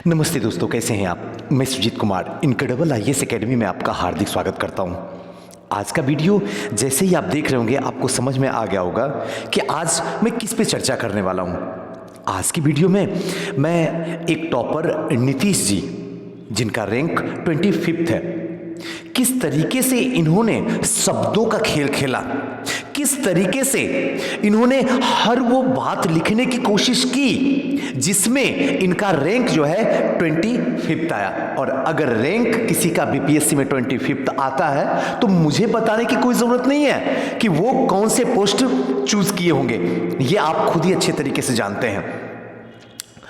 नमस्ते दोस्तों, कैसे हैं आप। मैं Sujeet Kumar incredible IAS academy में आपका हार्दिक स्वागत करता हूं। आज का वीडियो जैसे ही आप देख रहे होंगे आपको समझ में आ गया होगा कि आज मैं किस पे चर्चा करने वाला हूं। आज की वीडियो में मैं एक टॉपर नीतीश जी, जिनका रैंक 25 है, किस तरीके से इन्होंने शब्दों का खेल खेला, किस तरीके से इन्होंने हर वो बात लिखने की कोशिश की जिसमें इनका रैंक जो है 25 आया। और अगर रैंक किसी का बीपीएससी में 25 आता है तो मुझे बताने की कोई जरूरत नहीं है कि वो कौन से पोस्ट चूज किए होंगे, ये आप खुद ही अच्छे तरीके से जानते हैं।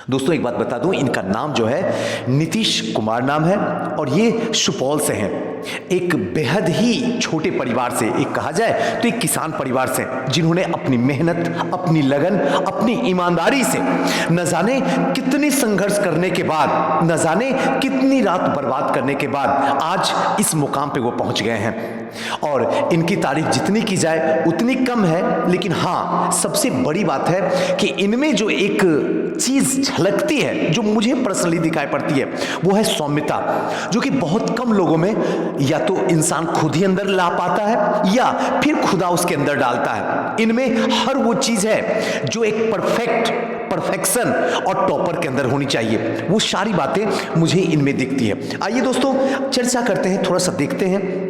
दोस्तों एक बात बता दूं, इनका नाम जो है नीतीश कुमार नाम है और ये सुपौल से हैं। एक बेहद ही छोटे परिवार से, एक कहा जाए तो एक किसान परिवार से, जिन्होंने अपनी मेहनत, अपनी लगन, अपनी ईमानदारी से न जाने कितनी संघर्ष करने के बाद, न जाने कितनी रात बर्बाद करने के बाद आज इस मुकाम पे वो पहुंच गए हैं। और इनकी तारीफ जितनी की जाए उतनी कम है, लेकिन हाँ सबसे बड़ी बात है कि इनमें जो एक चीज झलकती है, जो मुझे पर्सनली दिखाई पड़ती है, वो है सौम्यता, जो कि बहुत कम लोगों में या तो इंसान खुद ही अंदर ला पाता है या फिर खुदा उसके अंदर डालता है। इनमें हर वो चीज है जो एक परफेक्शन और टॉपर के अंदर होनी चाहिए, वो सारी बातें मुझे इनमें दिखती है। आइए दोस्तों चर्चा करते हैं, थोड़ा सा देखते हैं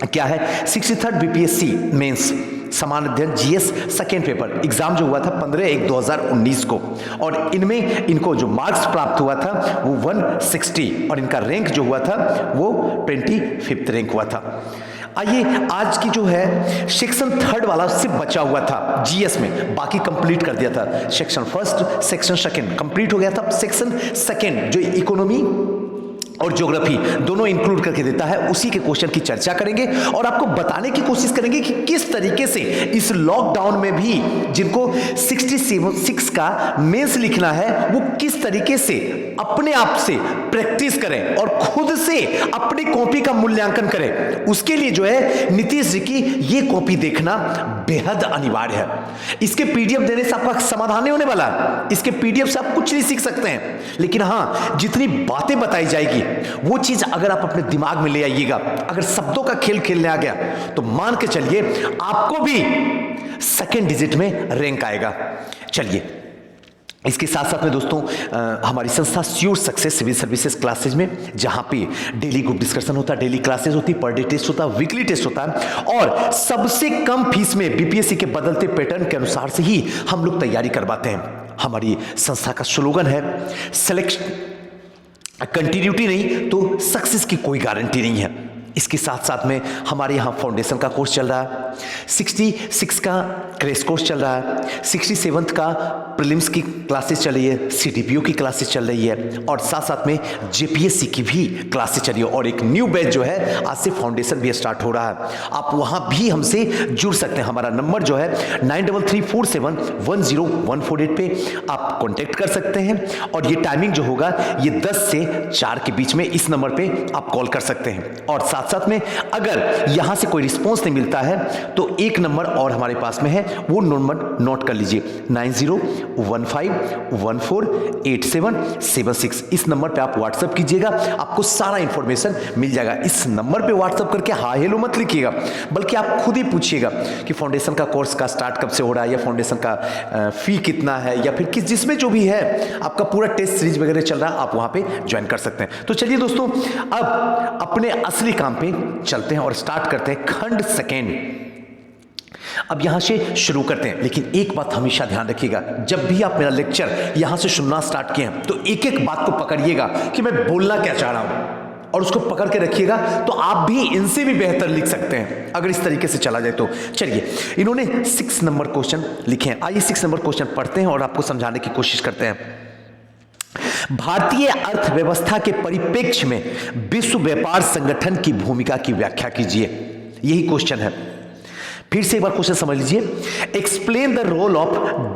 क्या है। 63rd बीपीएससी मेंस समान अध्ययन जीएस सेकेंड पेपर एग्जाम जो हुआ था 15/1/2019 को, और इनमें इनको जो मार्क्स प्राप्त हुआ था वो 160 और इनका रैंक जो हुआ था वो 25th रैंक हुआ था। आइए आज की जो है सेक्शन 3 वाला सिर्फ बचा हुआ था जीएस में, बाकी कंप्लीट कर दिया था। सेक्शन 1, सेक्शन 2 कंप्लीट हो गया था। सेक्शन 2 जो इकोनॉमी और ज्योग्राफी दोनों इंक्लूड करके देता है, उसी के क्वेश्चन की चर्चा करेंगे और आपको बताने की कोशिश करेंगे कि किस तरीके से इस लॉकडाउन में भी जिनको 66 का मेंस लिखना है वो किस तरीके से अपने आप से प्रैक्टिस करें और खुद से अपनी कॉपी का मूल्यांकन करें। उसके लिए जो है नीतीश जी की ये कॉपी देखना बेहद अनिवार्य है। इसके पीडीएफ देने से आपका समाधान नहीं होने वाला, इसके पीडीएफ से आप कुछ नहीं सीख सकते हैं, लेकिन हाँ जितनी बातें बताई जाएगी वो चीज अगर आप अपने दिमाग में ले आइएगा, अगर शब्दों का खेल खेलने आ गया तो मान के चलिए आपको भी 2nd डिजिट में रैंक आएगा। चलिए इसके साथ साथ में दोस्तों हमारी संस्था sure success civil services classes में, जहां पे डेली ग्रुप डिस्कशन होता है, डेली क्लासेज होती है, पर डे टेस्ट होता है, वीकली टेस्ट होता है और सबसे कम फीस में बीपीएससी के बदलते पैटर्न के अनुसार से ही हम लोग तैयारी करवाते हैं। हमारी संस्था का स्लोगन है सिलेक्शन कंटिन्यूटी नहीं तो सक्सेस की कोई गारंटी नहीं है। इसके साथ साथ में हमारे यहाँ फाउंडेशन का कोर्स चल रहा है, 66 का क्रैश कोर्स चल रहा है, 67 का प्रीलिम्स की क्लासेस चल रही है, सीडीपीओ की क्लासेस चल रही है और साथ साथ में जेपीएससी की भी क्लासेस चल रही है और एक न्यू बैच जो है आज से फाउंडेशन भी स्टार्ट हो रहा है। आप वहाँ भी हमसे जुड़ सकते हैं। हमारा नंबर जो है 9334710148 पे आप कॉन्टेक्ट कर सकते हैं और ये टाइमिंग जो होगा ये 10 से 4 के बीच में इस नंबर पे आप कॉल कर सकते हैं। और साथ साथ में अगर यहां से कोई रिस्पॉन्स नहीं मिलता है तो एक नंबर और हमारे पास में है, वो नंबर नोट कर लीजिए 9015148776। इस नंबर पे आप व्हाट्सएप कीजिएगा, आपको सारा इंफॉर्मेशन मिल जाएगा। इस नंबर पे व्हाट्सएप करके हाय हेलो मत लिखिएगा, बल्कि आप खुद ही पूछिएगा कि फाउंडेशन का कोर्स का स्टार्ट कब से हो रहा है या फाउंडेशन का फी कितना है या फिर किस जिसमें जो भी है आपका पूरा टेस्ट सीरीज वगैरह चल रहा है, आप वहां पे ज्वाइन कर सकते हैं। तो चलिए दोस्तों अब अपने असली काम पे चलते हैं और स्टार्ट करते हैं खंड 2। अब यहां से शुरू करते हैं, लेकिन एक बात हमेशा ध्यान रखिएगा, जब भी आप मेरा लेक्चर यहां से सुनना स्टार्ट किए हैं तो एक एक बात को पकड़िएगा कि मैं बोलना क्या चाह रहा हूं और उसको पकड़ के रखिएगा तो आप भी इनसे भी बेहतर लिख सकते हैं अगर इस तरीके से चला जाए तो। चलिए इन्होंने 6 नंबर क्वेश्चन लिखे हैं, आइए 6 नंबर क्वेश्चन पढ़ते हैं और आपको समझाने की कोशिश करते हैं। भारतीय अर्थव्यवस्था के परिप्रेक्ष्य में विश्व व्यापार संगठन की भूमिका की व्याख्या कीजिए, यही क्वेश्चन है। फिर से एक बार क्वेश्चन समझ लीजिए। Explain the role of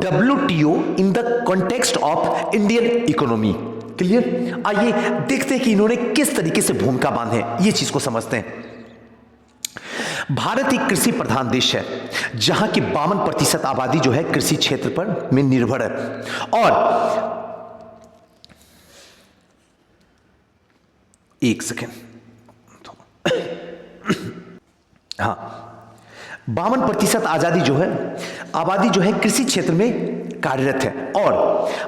WTO in the context of Indian economy. Clear? आइए देखते हैं कि इन्होंने किस तरीके से भूमिका बांधे, ये चीज को समझते हैं। भारत एक कृषि प्रधान देश है जहां की 52% आबादी जो है कृषि क्षेत्र पर में निर्भर है और एक सेकेंड, हाँ, 52% आबादी जो है कृषि क्षेत्र में कार्यरत है और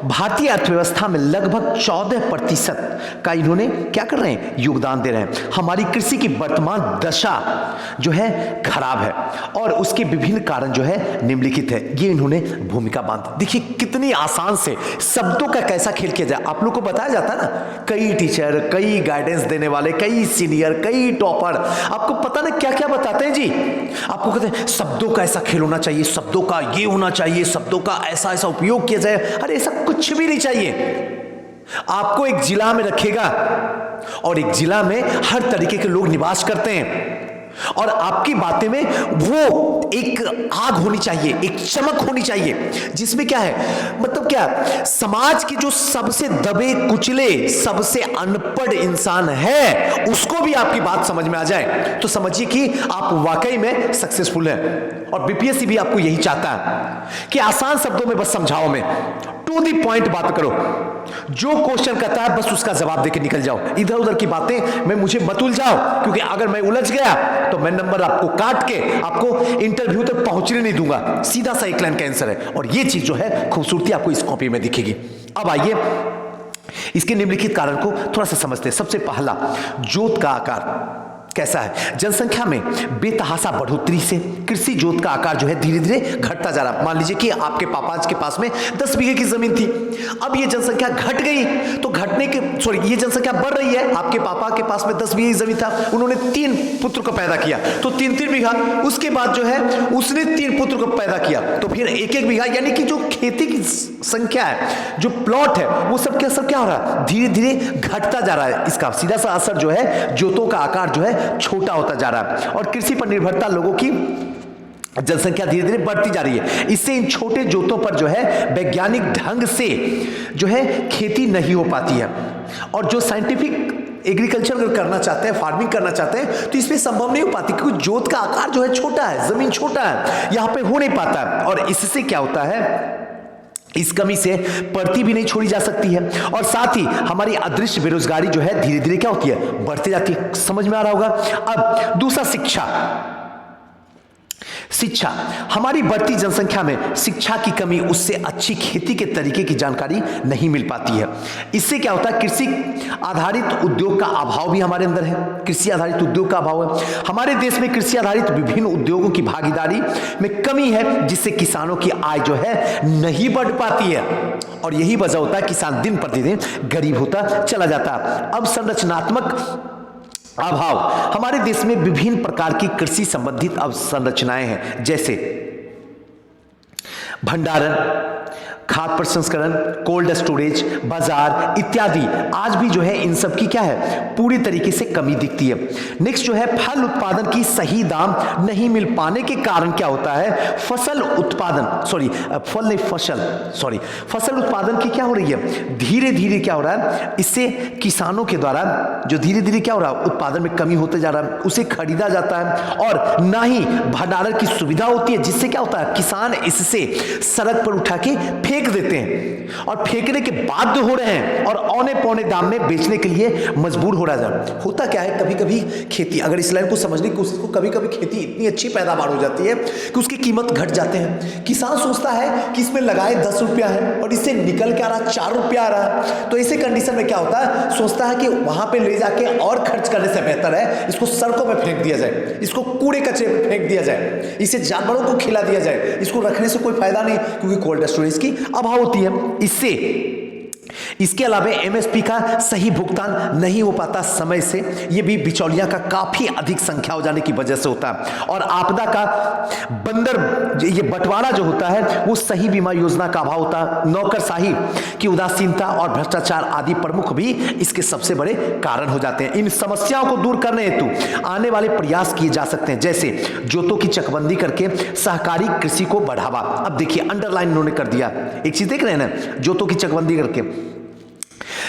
भारतीय अर्थव्यवस्था में लगभग 14% का इन्होंने क्या कर रहे हैं, योगदान दे रहे हैं। हमारी कृषि की वर्तमान दशा जो है खराब है और उसके विभिन्न कारण जो है निम्नलिखित है। ये इन्होंने भूमिका बांधी। देखिए कितनी आसान से शब्दों का कैसा खेल किया जाए। आप लोग को बताया जाता है ना, कई टीचर, कई गाइडेंस देने वाले, कई सीनियर, कई टॉपर आपको पता ना क्या क्या बताते हैं जी। आपको कहते हैं शब्दों का ऐसा खेल होना चाहिए, शब्दों का ये होना चाहिए, शब्दों का ऐसा ऐसा उपयोग किया जाए। अरे ऐसा कुछ भी नहीं चाहिए। आपको एक जिला में रखेगा और एक जिला में हर तरीके के लोग निवास करते हैं और आपकी बातें में वो एक आग होनी चाहिए, एक चमक होनी चाहिए, जिसमें क्या है, मतलब क्या, समाज के जो सबसे दबे कुचले, सबसे अनपढ़ इंसान है उसको भी आपकी बात समझ में आ जाए तो समझिए कि आप वाकई में सक्सेसफुल हैं। और बीपीएससी भी आपको यही चाहता है कि आसान शब्दों में बस समझाओ, में टू दी पॉइंट बात करो, जो क्वेश्चन करता है बस उसका जवाब देके निकल जाओ। इधर उधर की बातें में मुझे मत उलझाओ, क्योंकि अगर मैं उलझ गया तो मैं नंबर आपको काट के आपको इंटरव्यू तक पहुंचने नहीं दूंगा। सीधा सा एक लाइन का आंसर है और ये चीज जो है खूबसूरती आपको इस कॉपी में दिखेगी। अब आइए इसके निम्नलिखित कारण को थोड़ा सा समझते हैं। सबसे पहला, जोत का आकार कैसा है। जनसंख्या में बेतहासा बढ़ोतरी से कृषि जोत का आकार जो है धीरे धीरे घटता जा रहा है। मान लीजिए कि आपके पापा के पास में 10 बीघे की जमीन थी, अब ये जनसंख्या घट गई तो घटने के ये जनसंख्या बढ़ रही है। आपके पापा के पास में 10 बीघे की जमीन था, उन्होंने 3 पुत्र को पैदा किया तो 3-3 बीघा, उसके बाद जो है उसने 3 पुत्र को पैदा किया तो फिर 1-1 बीघा, यानी कि जो खेती की संख्या है, जो प्लॉट है, वो सब क्या हो रहा है, धीरे धीरे घटता जा रहा है। इसका सीधा सा असर जो है, जोतों का आकार जो है छोटा होता जा रहा है और कृषि पर निर्भरता लोगों की जनसंख्या धीरे धीरे बढ़ती जा रही है। इससे इन छोटे जोतों पर जो है वैज्ञानिक ढंग से जो है खेती नहीं हो पाती है और जो साइंटिफिक एग्रीकल्चर अगर करना चाहते हैं, फार्मिंग करना चाहते हैं तो इसमें संभव नहीं हो पाती, क्योंकि जोत का आकार जो है छोटा है, जमीन छोटा है, यहां पे हो नहीं पाता है। और इससे क्या होता है, इस कमी से पड़ती भी नहीं छोड़ी जा सकती है और साथ ही हमारी अदृश्य बेरोजगारी जो है धीरे धीरे क्या होती है, बढ़ती जाती है। समझ में आ रहा होगा। अब दूसरा, शिक्षा, हमारी बढ़ती जनसंख्या में शिक्षा की कमी, उससे अच्छी खेती के तरीके की जानकारी नहीं मिल पाती है। इससे क्या होता है, कृषि आधारित उद्योग का अभाव भी हमारे अंदर है। कृषि आधारित उद्योग का अभाव है। हमारे देश में कृषि आधारित विभिन्न उद्योगों की भागीदारी में कमी है, जिससे किसानों की आय जो है नहीं बढ़ पाती है और यही वजह होता है किसान दिन प्रतिदिन गरीब होता चला जाता है। अब संरचनात्मक अभाव, हमारे देश में विभिन्न प्रकार की कृषि संबंधित अवसंरचनाएं हैं, जैसे भंडारण, खाद्य प्रसंस्करण, कोल्ड स्टोरेज, बाजार इत्यादि। आज भी जो है इन सब की क्या है, पूरी तरीके से कमी दिखती है। नेक्स्ट जो है, फल उत्पादन की सही दाम नहीं मिल पाने के कारण क्या होता है, फसल उत्पादन की क्या हो रही है, धीरे धीरे क्या हो रहा है, इससे किसानों के द्वारा जो धीरे धीरे क्या हो रहा है, उत्पादन में कमी होते जा रहा है, उसे खरीदा जाता है और ना ही भंडारण की सुविधा होती है, जिससे क्या होता है, किसान इससे सड़क पर उठा के फेंक देते हैं और फेंकने के बाध्य हो रहे हैं और औने पौने दाम में बेचने के लिए मजबूर हो रहा है। होता क्या है, कभी कभी खेती, अगर इस लाइन को समझने की कोशिश, कभी कभी खेती इतनी अच्छी पैदावार हो जाती है कि उसकी कीमत घट जाते हैं। किसान सोचता है कि इसमें लगाए 10 रुपया है और इससे निकल के आ रहा 4 रुपया आ रहा है, तो ऐसे कंडीशन में क्या होता है, सोचता है कि वहां पे ले जाके और खर्च करने से बेहतर है इसको सड़कों में फेंक दिया जाए, इसको कूड़े कचरे में फेंक दिया जाए, इसे जानवरों को खिला दिया जाए, इसको रखने से कोई फायदा नहीं, क्योंकि कोल्ड स्टोरेज की अभाव होती है। इसके अलावा एमएसपी का सही भुगतान नहीं हो पाता समय से, यह भी बिचौलिया का काफी अधिक संख्या हो जाने की वजह से होता है। और आपदा का ये बंटवारा जो होता है वो सही बीमा योजना का अभाव होता है। नौकरशाही की उदासीनता और भ्रष्टाचार आदि प्रमुख भी इसके सबसे बड़े कारण हो जाते हैं। इन समस्याओं को दूर करने हेतु आने वाले प्रयास किए जा सकते हैं, जैसे जोतों की चकबंदी करके सहकारी कृषि को बढ़ावा। अब देखिए अंडरलाइन उन्होंने कर दिया, एक चीज देख रहे हैं ना, जोतों की चकबंदी करके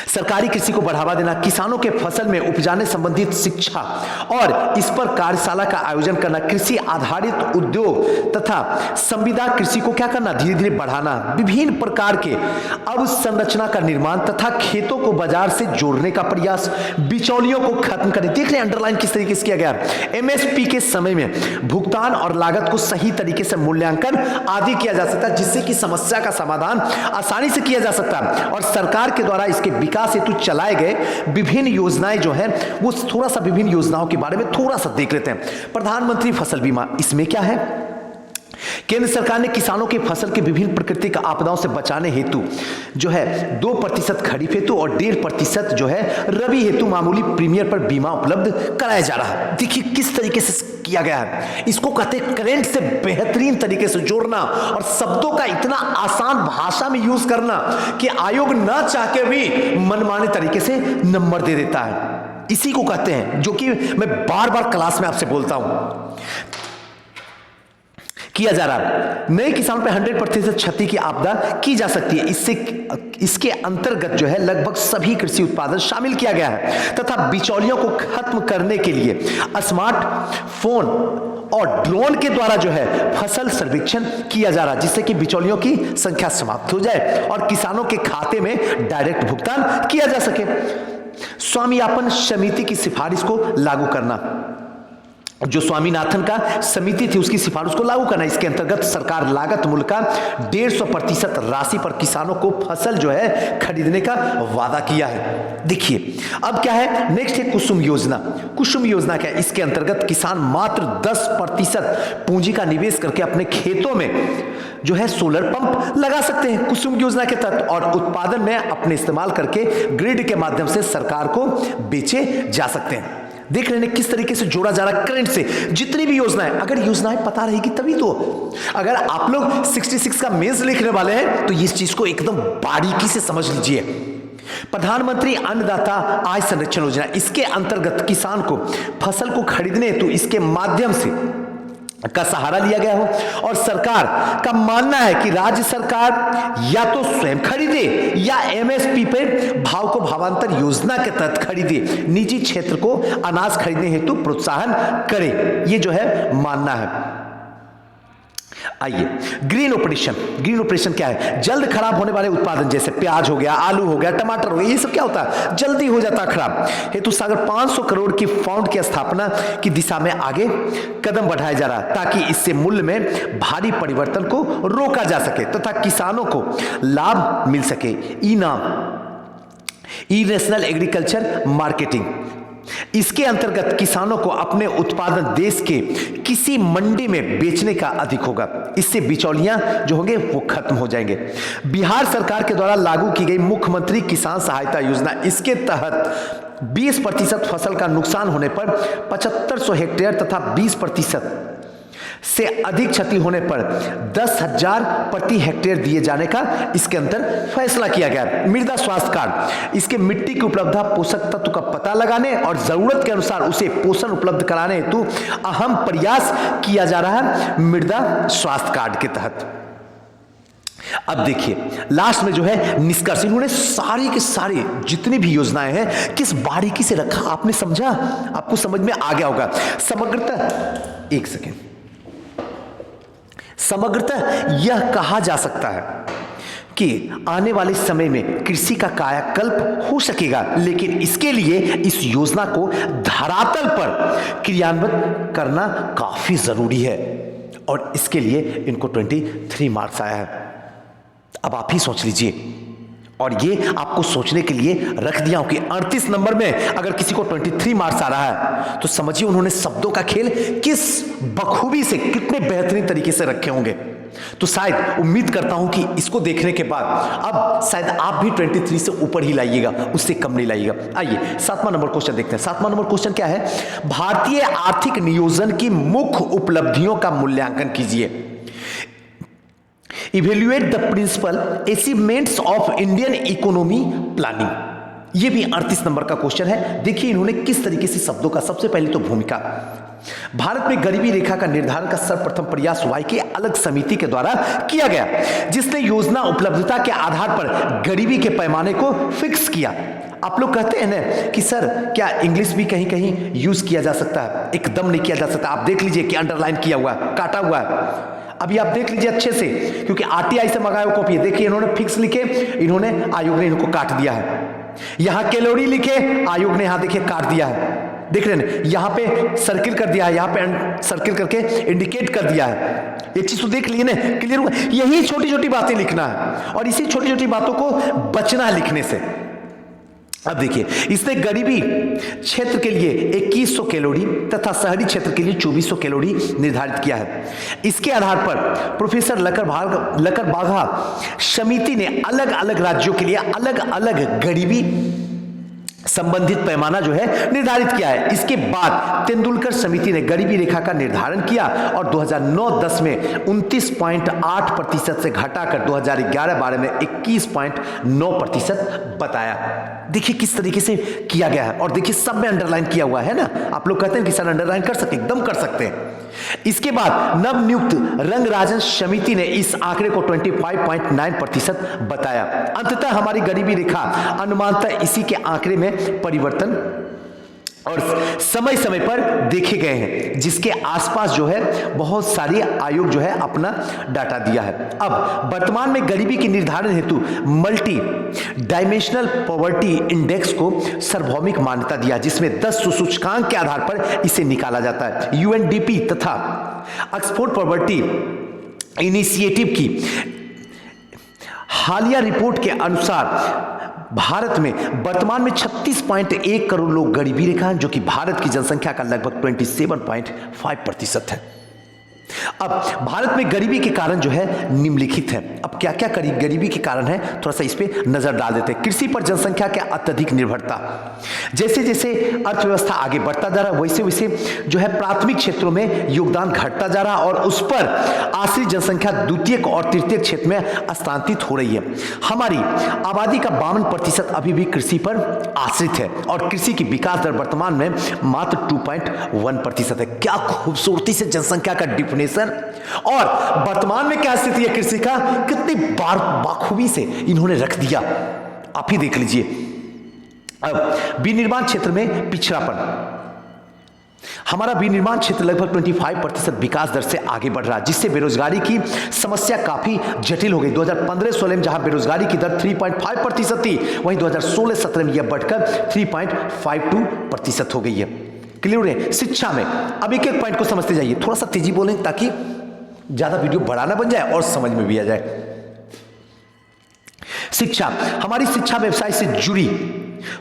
सरकारी कृषि को बढ़ावा देना, किसानों के फसल में उपजाने संबंधित शिक्षा और इस पर कार्यशाला का आयोजन करना, कृषि आधारित उद्योग तथा संविदा कृषि को क्या करना, धीरे धीरे बढ़ाना, विभिन्न प्रकार के अवसंरचना का निर्माण तथा खेतों को बाजार से जोड़ने का प्रयास, बिचौलियों को खत्म करने। देख रहे हैं अंडरलाइन किस तरीके से किया गया। एमएसपी के समय में भुगतान और लागत को सही तरीके से मूल्यांकन आदि किया जा सकता है, जिससे कि समस्या का समाधान आसानी से किया जा सकता है। और सरकार के द्वारा इसके विकास हेतु चलाए गए विभिन्न योजनाएं जो है वो थोड़ा सा विभिन्न योजनाओं के बारे में थोड़ा सा देख लेते हैं। प्रधानमंत्री फसल बीमा, इसमें क्या है, केंद्र सरकार ने किसानों के फसल के विभिन्न प्राकृतिक आपदाओं से बचाने हेतु जो है 2% खरीफ हेतु और 1.5% जो है रबी हेतु मामूली प्रीमियर पर बीमा उपलब्ध कराया जा रहा है। देखिए किस तरीके से किया गया है। इसको कहते हैं करंट से बेहतरीन तरीके से जोड़ना और शब्दों का इतना आसान भाषा में यूज करना कि आयोग ना चाह के भी मनमाने तरीके से नंबर दे देता है। इसी को कहते हैं, जो कि मैं बार बार क्लास में आपसे बोलता हूं, किया जा रहा है। नए किसानों पर 100% क्षति की आपदा की जा सकती है। इसके अंतर्गत जो है लगभग सभी कृषि उत्पादन शामिल किया गया है तथा बिचौलियों को खत्म करने के लिए स्मार्टफोन और ड्रोन के द्वारा जो है फसल सर्वेक्षण किया जा रहा है, जिससे कि बिचौलियों की संख्या समाप्त हो जाए और किसानों के खाते में डायरेक्ट भुगतान किया जा सके। स्वामीनाथन समिति की सिफारिश को लागू करना, जो स्वामीनाथन का समिति थी उसकी सिफारिश को लागू करना। इसके अंतर्गत सरकार लागत मूल्य का 150% राशि पर किसानों को फसल जो है खरीदने का वादा किया है। देखिए अब क्या है, नेक्स्ट है कुसुम योजना। कुसुम योजना क्या है, इसके अंतर्गत किसान मात्र 10% पूंजी का निवेश करके अपने खेतों में जो है सोलर पंप लगा सकते हैं कुसुम योजना के तहत, और उत्पादन में अपने इस्तेमाल करके ग्रिड के माध्यम से सरकार को बेचे जा सकते हैं। देख रहे हैं किस तरीके से जोड़ा जा रहा है करंट से। जितनी भी योजनाएं, अगर योजनाएं पता रहेगी तभी तो। अगर आप लोग 66 का मेंस लिखने वाले हैं तो इस चीज को एकदम बारीकी से समझ लीजिए। प्रधानमंत्री अन्नदाता आय संरक्षण योजना, इसके अंतर्गत किसान को फसल को खरीदने हेतु इसके माध्यम से का सहारा लिया गया हो और सरकार का मानना है कि राज्य सरकार या तो स्वयं खरीदे या एमएसपी पे भाव को भावांतर योजना के तहत खरीदे, निजी क्षेत्र को अनाज खरीदने हेतु प्रोत्साहन करे, ये जो है मानना है। आइए ग्रीन ऑपरेशन। ग्रीन ऑपरेशन क्या है, जल्द खराब होने वाले उत्पादन जैसे प्याज हो गया, आलू हो गया, टमाटर हो गया, ये सब क्या होता है, जल्दी हो जाता है खराब हेतु सागर 500 करोड़ की फंड की स्थापना की दिशा में आगे कदम बढ़ाया जा रहा है, ताकि इससे मूल्य में भारी परिवर्तन को रोका जा सके तथा किसानों को लाभ मिल सके। ई नेशनल एग्रीकल्चर मार्केटिंग, इसके अंतर्गत किसानों को अपने उत्पादन देश के किसी मंडी में बेचने का अधिक होगा। इससे बिचौलियां जो होंगे वो खत्म हो जाएंगे। बिहार सरकार के द्वारा लागू की गई मुख्यमंत्री किसान सहायता योजना, इसके तहत 20% फसल का नुकसान होने पर 7500 हेक्टेयर तथा 20% से अधिक क्षति होने पर 10,000 प्रति हेक्टेयर दिए जाने का इसके अंदर फैसला किया गया। मृदा स्वास्थ्य कार्ड, इसके मिट्टी की उपलब्धता पोषक तत्व का पता लगाने और जरूरत के अनुसार उसे पोषण उपलब्ध कराने हेतु अहम प्रयास किया जा रहा है मृदा स्वास्थ्य कार्ड के तहत। अब देखिए लास्ट में जो है निष्कर्ष, इन्होंने सारी के सारी जितनी भी योजनाएं हैं किस बारीकी से रखा, आपने समझा, आपको समझ में आ गया होगा। समग्रतः एक सेकेंड, समग्रतः यह कहा जा सकता है कि आने वाले समय में कृषि का कायाकल्प हो सकेगा, लेकिन इसके लिए इस योजना को धरातल पर क्रियान्वित करना काफी जरूरी है और इसके लिए इनको 23 मार्क्स आया है। अब आप ही सोच लीजिए, और ये आपको सोचने के लिए रख दिया हूं कि 38 नंबर में अगर किसी को 23 मार्क्स आ रहा है तो समझिए उन्होंने शब्दों का खेल किस बखूबी से, कितने बेहतरीन तरीके से रखे होंगे। तो शायद उम्मीद करता हूं कि इसको देखने के बाद अब शायद आप भी 23 से ऊपर ही लाइएगा, उससे कम नहीं लाइएगा। आइए 7वां नंबर क्वेश्चन देखते हैं। 7वां नंबर क्वेश्चन क्या है, भारतीय आर्थिक नियोजन की मुख्य उपलब्धियों का मूल्यांकन कीजिए। Evaluate the principal achievements of Indian economy planning. ये भी 38 नंबर का क्वेश्चन है। देखिए इन्होंने किस तरीके से शब्दों का, सबसे पहले तो भूमिका, भारत में गरीबी रेखा का निर्धारण का सर्वप्रथम प्रयास वाई के अलग समिति के द्वारा किया गया, जिसने योजना उपलब्धता के आधार पर गरीबी के पैमाने को फिक्स किया। आप लोग कहते हैं ना कि सर क्या इंग्लिश भी कहीं कहीं यूज किया जा सकता है? एकदम नहीं किया जा सकता। आप देख लीजिए कि अंडरलाइन किया हुआ है, काटा हुआ है। अभी आप देख लीजिए अच्छे से, क्योंकि आरटीआई से मंगाया हुआ कॉपी है। देखिए इन्होंने फिक्स लिखे, इन्होंने आयोग ने इनको काट दिया है। यहां कैलोरी लिखे, आयोग ने यहां देखिए काट दिया है। देख रहे हैं, यहां पे सर्किल कर दिया है, यहां पे सर्किल करके इंडिकेट कर दिया है। एक चीज तो देख लिए ना, क्लियर हुआ। यही छोटी छोटी बातें लिखना है और इसी छोटी छोटी बातों को बचना है लिखने से। अब देखिए, इसने गरीबी क्षेत्र के लिए 2100 कैलोरी तथा शहरी क्षेत्र के लिए 2400 कैलोरी निर्धारित किया है। इसके आधार पर प्रोफेसर लकर बाघा समिति ने अलग अलग राज्यों के लिए अलग अलग गरीबी संबंधित पैमाना जो है निर्धारित किया है। इसके बाद तेंदुलकर समिति ने गरीबी रेखा का निर्धारण किया और 2009-10 में 29.8% से घटाकर 2011-12 में 21.9% बताया। देखिए किस तरीके से किया गया है और देखिए सब में अंडरलाइन किया हुआ है ना। आप लोग कहते हैं कि सर अंडरलाइन कर सकते, एकदम कर सकते हैं। इसके बाद नवनियुक्त रंगराजन समिति ने इस आंकड़े को 25.9% बताया। अंततः हमारी गरीबी रेखा अनुमानतः इसी के आंकड़े में परिवर्तन और समय समय पर देखे गए हैं, जिसके आसपास जो है बहुत सारी आयोग जो है अपना डाटा दिया है। अब वर्तमान में गरीबी के निर्धारण हेतु मल्टी डायमेंशनल पॉवर्टी इंडेक्स को सार्वभौमिक मान्यता दिया, जिसमें 10 सूचकांक के आधार पर इसे निकाला जाता है। यूएनडीपी तथा ऑक्सफोर्ड पॉवर्टी इनिशिएटिव की हालिया रिपोर्ट के अनुसार भारत में वर्तमान में 36.1 करोड़ लोग गरीबी रेखा हैं, जो कि भारत की जनसंख्या का लगभग 27.5% है। अब भारत में गरीबी के कारण जो है निम्नलिखित है। अब क्या क्या गरीबी के कारण है, थोड़ा सा इस पे नजर डाल देते हैं। कृषि पर जनसंख्या के अत्यधिक निर्भरता, जैसे जैसे अर्थव्यवस्था आगे बढ़ता जा रहा है वैसे वैसे जो है प्राथमिक क्षेत्रों में योगदान घटता जा रहा है और उस पर आश्रित जनसंख्या द्वितीयक और तृतीयक क्षेत्र में स्थानांतरित हो रही है। हमारी आबादी का 52% अभी भी कृषि पर आश्रित है और कृषि की विकास दर वर्तमान में मात्र 2.1% है। क्या खूबसूरती से जनसंख्या का डिफिनेशन और वर्तमान में क्या स्थिति है कृषि का, कितनी बाखूबी से इन्होंने रख दिया, आप ही देख लीजिए। अब विनिर्माण क्षेत्र में पिछड़ापन, हमारा विनिर्माण क्षेत्र लगभग 25% विकास दर से आगे बढ़ रहा है, जिससे बेरोजगारी की समस्या काफी जटिल हो गई। 2015-16 में जहां बेरोजगारी की दर 3.5% थी, वहीं 2016-17 में यह बढ़कर 3.52% हो गई है। क्लियर है। शिक्षा में अब एक एक पॉइंट को समझते जाइए, थोड़ा सा तेजी बोलें ताकि ज्यादा वीडियो बड़ा ना बन जाए और समझ में भी आ जाए। शिक्षा, हमारी शिक्षा व्यवसाय से जुड़ी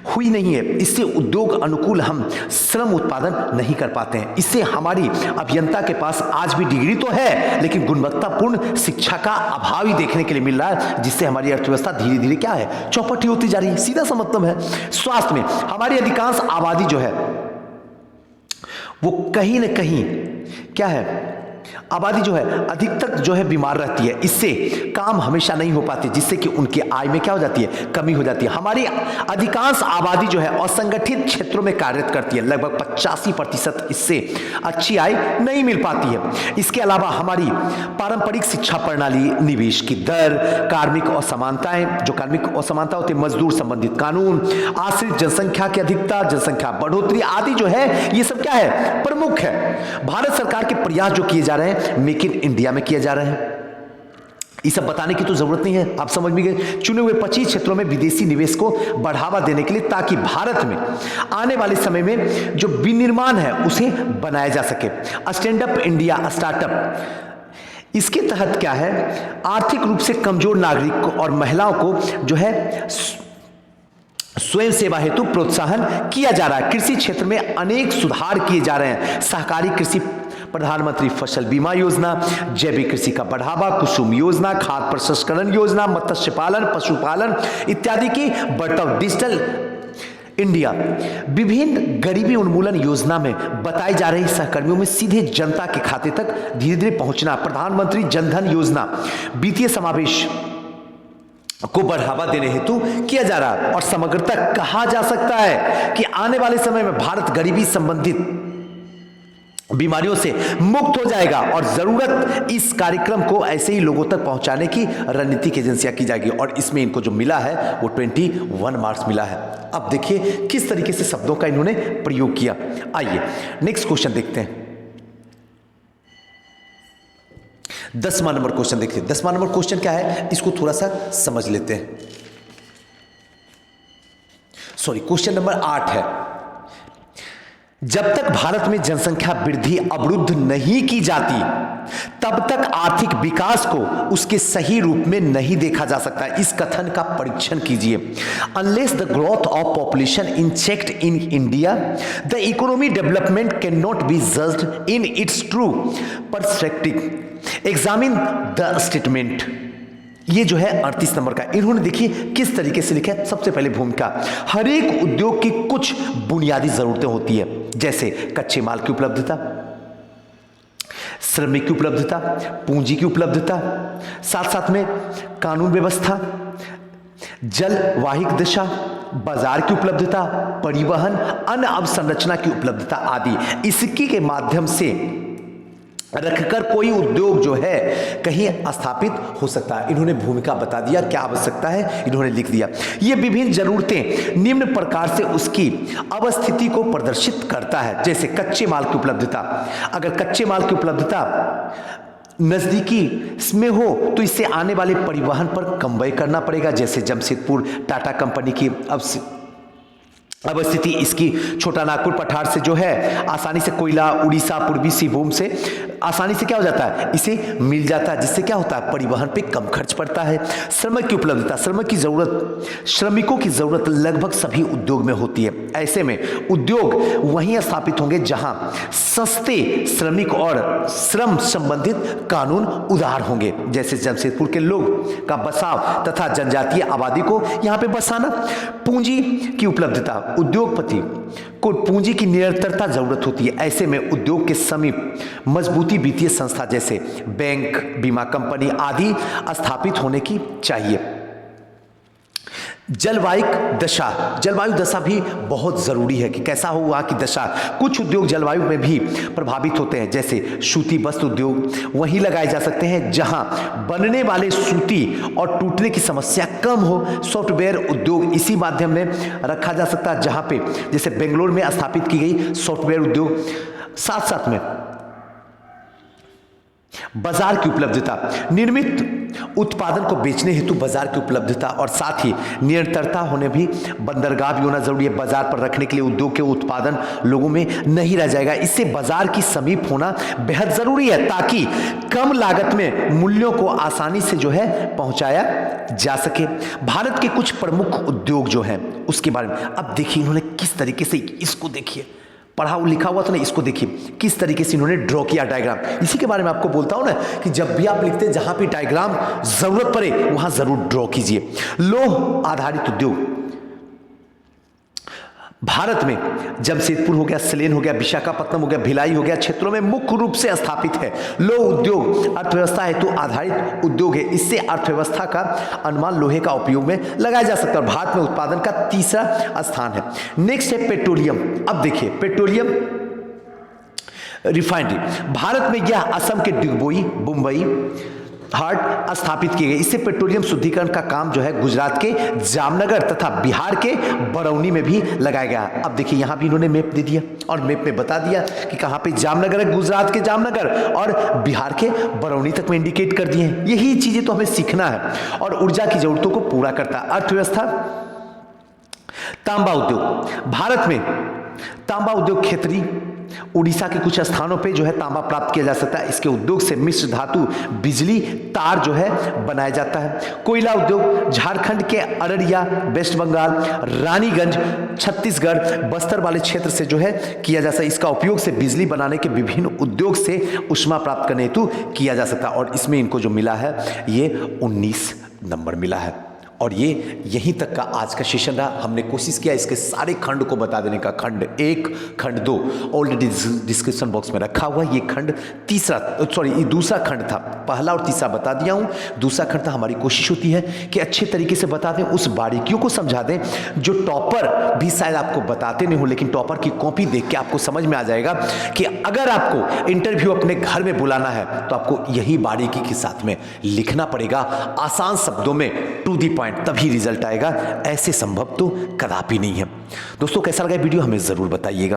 हुई नहीं है, इससे उद्योग अनुकूल हम श्रम उत्पादन नहीं कर पाते हैं। इससे हमारी अभियंता के पास आज भी डिग्री तो है, लेकिन गुणवत्तापूर्ण शिक्षा का अभाव ही देखने के लिए मिल रहा है, जिससे हमारी अर्थव्यवस्था धीरे धीरे क्या है, चौपटी होती जा रही है। सीधा सा मतलब है। स्वास्थ्य में हमारी अधिकांश आबादी जो है वो कहीं ना कहीं क्या है, आबादी जो है अधिकतर जो है बीमार रहती है, इससे काम हमेशा नहीं हो पाते, जिससे कि उनकी आय में क्या हो जाती है, कमी हो जाती है। हमारी अधिकांश आबादी जो है असंगठित क्षेत्रों में कार्यरत करती है, लगभग 85% इससे अच्छी आय नहीं मिल पाती है। इसके अलावा हमारी पारंपरिक शिक्षा प्रणाली, निवेश की दर, कार्मिक असमानताएं, जो कार्मिक असमानता होती है, मजदूर संबंधित कानून, आश्रित जनसंख्या की अधिकता, जनसंख्या बढ़ोतरी आदि जो है ये सब क्या है, प्रमुख है। भारत सरकार के प्रयास जो किए जा रहे हैं मेक इन इंडिया में किए जा रहे हैं, ये सब बताने की तो जरूरत नहीं है, आप समझ में गए। चुने हुए 25 क्षेत्रों में विदेशी निवेश को बढ़ावा देने के लिए, ताकि भारत में आने वाले समय में जो विनिर्माण है उसे बनाया जा सके। स्टैंड अप इंडिया स्टार्टअप, इसके तहत क्या है, आर्थिक रूप से कमजोर नागरिक को और महिलाओं को जो है स्वयं सेवा हेतु प्रोत्साहन किया जा रहा है। कृषि क्षेत्र में अनेक सुधार किए जा रहे हैं। सहकारी कृषि, प्रधानमंत्री फसल बीमा योजना, जैविक कृषि का बढ़ावा, कुसुम योजना, खाद्य प्रसंस्करण योजना, मत्स्य पालन, पशुपालन इत्यादि की बढ़ावा, डिजिटल इंडिया, विभिन्न गरीबी उन्मूलन योजना में बताई जा रही सहकर्मियों में सीधे जनता के खाते तक धीरे धीरे पहुंचना, प्रधानमंत्री जन धन योजना, वित्तीय समावेश को बढ़ावा देने हेतु किया जा रहा है। और समग्रतः कहा जा सकता है कि आने वाले समय में भारत गरीबी संबंधित बीमारियों से मुक्त हो जाएगा और जरूरत इस कार्यक्रम को ऐसे ही लोगों तक पहुंचाने की रणनीतिक एजेंसियां की जाएगी। और इसमें इनको जो मिला है वो 21 मार्क्स मिला है। अब देखिए किस तरीके से शब्दों का इन्होंने प्रयोग किया। आइए नेक्स्ट क्वेश्चन देखते हैं। 10वां नंबर क्वेश्चन देखते हैं। 10वां नंबर क्वेश्चन क्या है, इसको थोड़ा सा समझ लेते हैं। सॉरी, क्वेश्चन नंबर 8 है, जब तक भारत में जनसंख्या वृद्धि अवरुद्ध नहीं की जाती तब तक आर्थिक विकास को उसके सही रूप में नहीं देखा जा सकता। इस कथन का परीक्षण कीजिए। Unless the growth of population in checked in India the economy development can not be judged in its true perspective. Examine the statement. ये जो है 38 नंबर का, इन्होंने देखिए किस तरीके से लिखा है। सबसे पहले भूमिका, हर एक उद्योग की कुछ बुनियादी जरूरतें होती है, जैसे कच्चे माल की उपलब्धता, श्रमिक की उपलब्धता, पूंजी की उपलब्धता, साथ साथ में कानून व्यवस्था, जलवाहिक दिशा, बाजार की उपलब्धता, परिवहन, अन्य अवसंरचना की उपलब्धता आदि। इसकी के माध्यम से रखकर कोई उद्योग जो है कहीं स्थापित हो सकता है। इन्होंने भूमिका बता दिया, क्या आवश्यकता है इन्होंने लिख दिया। ये विभिन्न जरूरतें निम्न प्रकार से उसकी अवस्थिति को प्रदर्शित करता है, जैसे कच्चे माल की उपलब्धता। अगर कच्चे माल की उपलब्धता नजदीकी में हो तो इससे आने वाले परिवहन पर कम व्यय करना पड़ेगा, जैसे जमशेदपुर टाटा कंपनी की अवस्थिति इसकी छोटा नागपुर पठार से जो है आसानी से कोयला उड़ीसा पूर्वी सिंहभूम से आसानी से क्या हो जाता है, इसे मिल जाता है, जिससे क्या होता है परिवहन पे कम खर्च पड़ता है। श्रमिक की उपलब्धता, श्रमिक की जरूरत, श्रमिकों की जरूरत लगभग सभी उद्योग में होती है। ऐसे में उद्योग वहीं स्थापित होंगे जहां सस्ते श्रमिक और श्रम संबंधित कानून उदार होंगे, जैसे जमशेदपुर के लोग का बसाव तथा जनजातीय आबादी को यहां पे बसाना। पूंजी की उपलब्धता, उद्योगपति को पूंजी की निरंतरता जरूरत होती है। ऐसे में उद्योग के समीप मजबूती वित्तीय संस्था जैसे बैंक, बीमा कंपनी आदि स्थापित होने की चाहिए। जलवायु दशा, जलवायु दशा भी बहुत जरूरी है कि कैसा हो वहां की दशा। कुछ उद्योग जलवायु में भी प्रभावित होते हैं, जैसे सूती वस्त्र उद्योग वहीं लगाए जा सकते हैं जहां बनने वाले सूती और टूटने की समस्या कम हो। सॉफ्टवेयर उद्योग इसी माध्यम में रखा जा सकता है, जहां पे जैसे बेंगलोर में स्थापित की गई सॉफ्टवेयर उद्योग। साथ साथ में बाजार की उपलब्धता, निर्मित उत्पादन को बेचने हेतु बाजार की उपलब्धता और साथ ही निरंतरता होने भी बंदरगाह भी होना जरूरी है। बाजार पर रखने के लिए उद्योग के उत्पादन लोगों में नहीं रह जाएगा, इससे बाजार की समीप होना बेहद जरूरी है ताकि कम लागत में मूल्यों को आसानी से जो है पहुंचाया जा सके। भारत के कुछ प्रमुख उद्योग जो हैं उसके बारे में अब देखिए इन्होंने किस तरीके से, इसको देखिए पढ़ा लिखा हुआ तो नहीं, इसको देखिए किस तरीके से इन्होंने ड्रॉ किया डायग्राम। इसी के बारे में आपको बोलता हूं ना कि जब भी आप लिखते हैं जहां भी डायग्राम जरूरत पड़े वहां जरूर ड्रॉ कीजिए। लौह आधारित उद्योग भारत में जमशेदपुर हो गया, सलेन हो गया, विशाखापत्तनम हो गया, भिलाई हो गया क्षेत्रों में मुख्य रूप से स्थापित है। लौह उद्योग अर्थव्यवस्था हेतु आधारित उद्योग है, इससे अर्थव्यवस्था का अनुमान लोहे का उपयोग में लगाया जा सकता है और भारत में उत्पादन का तीसरा स्थान है। नेक्स्ट है पेट्रोलियम। अब देखिए पेट्रोलियम रिफाइनरी, भारत में यह असम के डिगबोई, मुंबई हार्ट स्थापित किए गए। इससे पेट्रोलियम शुद्धिकरण का काम जो है गुजरात के जामनगर तथा बिहार के बरौनी में भी लगाया गया। अब देखिए यहां भी इन्होंने मैप दे दिया और मैप में बता दिया कि कहां पे जामनगर है, गुजरात के जामनगर और बिहार के बरौनी तक में इंडिकेट कर दिए हैं। यही चीजें तो हमें सीखना है और ऊर्जा की जरूरतों को पूरा करता है। अर्थव्यवस्था, तांबा उद्योग, भारत में तांबा उद्योग खेतरी उड़ीसा के कुछ स्थानों पे जो है तांबा प्राप्त किया जा सकता है। इसके उद्योग से मिश्र धातु बिजली तार जो है बनाया जाता है। कोयला उद्योग झारखंड के अररिया, वेस्ट बंगाल, रानीगंज, छत्तीसगढ़, बस्तर वाले क्षेत्र से जो है किया जा सकता है। इसका उपयोग से बिजली बनाने के विभिन्न उद्योग से ऊष्मा प्राप्त करने हेतु किया जा सकता है और इसमें इनको जो मिला है ये 19 नंबर मिला है। और ये यहीं तक का आज का सेशन रहा। हमने कोशिश किया इसके सारे खंड को बता देने का। खंड 1, खंड 2 ऑलरेडी डिस्क्रिप्शन बॉक्स में रखा हुआ। ये खंड ये दूसरा खंड था। पहला और तीसरा बता दिया हूँ, दूसरा खंड था। हमारी कोशिश होती है कि अच्छे तरीके से बता दें, उस बारीकियों को समझा दें जो टॉपर भी शायद आपको बताते नहीं हो, लेकिन टॉपर की कॉपी देख के आपको समझ में आ जाएगा कि अगर आपको इंटरव्यू अपने घर में बुलाना है तो आपको यही बारीकी के साथ में लिखना पड़ेगा, आसान शब्दों में, टू दी पॉइंट, तभी रिजल्ट आएगा। ऐसे संभव तो कदापि नहीं है। दोस्तों कैसा लगा वीडियो हमें जरूर बताइएगा।